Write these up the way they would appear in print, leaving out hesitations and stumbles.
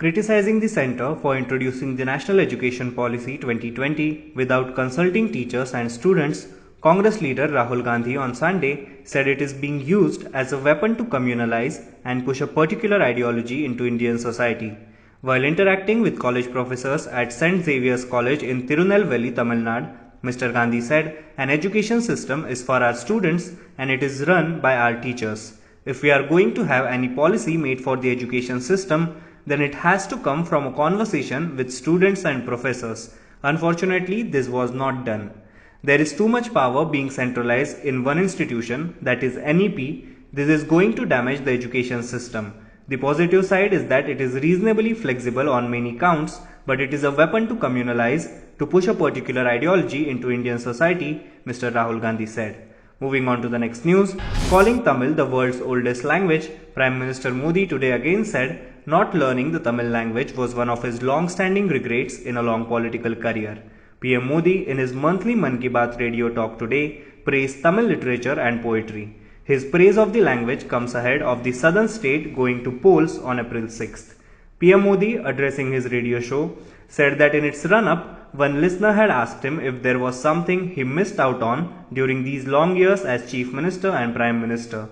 criticizing the centre for introducing the National Education Policy 2020 without consulting teachers and students. Congress leader Rahul Gandhi on Sunday said it is being used as a weapon to communalise and push a particular ideology into Indian society. While interacting with college professors at St. Xavier's College in Tirunelveli, Tamil Nadu, Mr. Gandhi said, "An education system is for our students and it is run by our teachers. If we are going to have any policy made for the education system, then it has to come from a conversation with students and professors. Unfortunately, this was not done. There is too much power being centralized in one institution, that is NEP. This is going to damage the education system. The positive side is that it is reasonably flexible on many counts, but it is a weapon to communalize, to push a particular ideology into Indian society," Mr. Rahul Gandhi said. Moving on to the next news, calling Tamil the world's oldest language, Prime Minister Modi today again said not learning the Tamil language was one of his long-standing regrets in a long political career. PM Modi, in his monthly Mann Ki Baat radio talk today, praised Tamil literature and poetry. His praise of the language comes ahead of the southern state going to polls on April 6th. PM Modi, addressing his radio show, said that in its run-up, one listener had asked him if there was something he missed out on during these long years as Chief Minister and Prime Minister.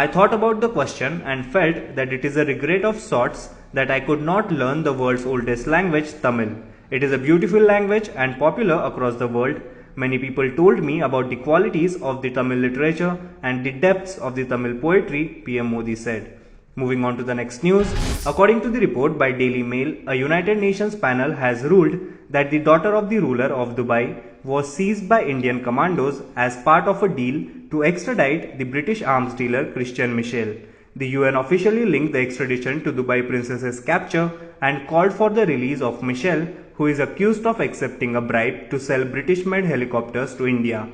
"I thought about the question and felt that it is a regret of sorts that I could not learn the world's oldest language, Tamil. It is a beautiful language and popular across the world. Many people told me about the qualities of the Tamil literature and the depths of the Tamil poetry," PM Modi said. Moving on to the next news, according to the report by Daily Mail, a United Nations panel has ruled that the daughter of the ruler of Dubai was seized by Indian commandos as part of a deal to extradite the British arms dealer Christian Michel. The UN officially linked the extradition to Dubai princess's capture and called for the release of Michel, who is accused of accepting a bribe to sell British-made helicopters to India.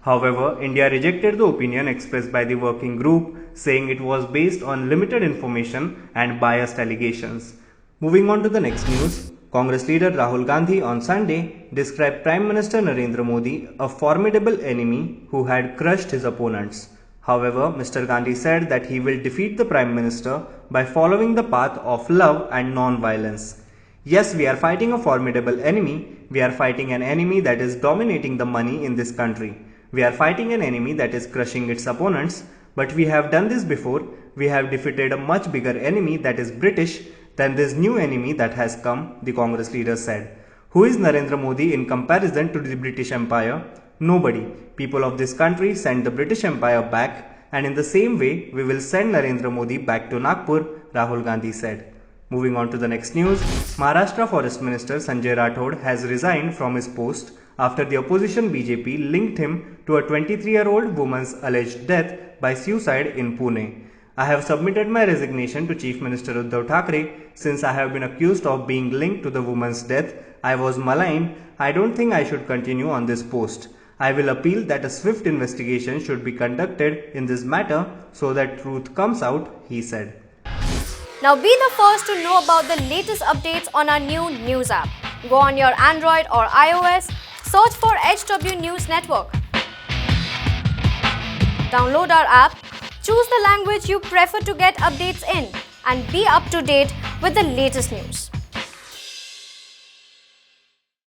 However, India rejected the opinion expressed by the working group, saying it was based on limited information and biased allegations. Moving on to the next news, Congress leader Rahul Gandhi on Sunday described Prime Minister Narendra Modi a formidable enemy who had crushed his opponents. However, Mr. Gandhi said that he will defeat the Prime Minister by following the path of love and non-violence. "Yes, we are fighting a formidable enemy. We are fighting an enemy that is dominating the money in this country. We are fighting an enemy that is crushing its opponents. But we have done this before. We have defeated a much bigger enemy, that is British, than this new enemy that has come," the Congress leader said. Who is Narendra Modi in comparison to the British Empire? Nobody. People of this country sent the British Empire back, and in the same way, we will send Narendra Modi back to Nagpur, Rahul Gandhi said. Moving on to the next news, Maharashtra Forest Minister Sanjay Rathod has resigned from his post after the opposition BJP linked him to a 23-year-old woman's alleged death by suicide in Pune. "I have submitted my resignation to Chief Minister Uddhav Thackeray since I have been accused of being linked to the woman's death. I was maligned. I don't think I should continue on this post. I will appeal that a swift investigation should be conducted in this matter so that truth comes out," he said. Now be the first to know about the latest updates on our new news app. Go on your Android or iOS, search for HW News Network. Download our app, choose the language you prefer to get updates in, and be up to date with the latest news.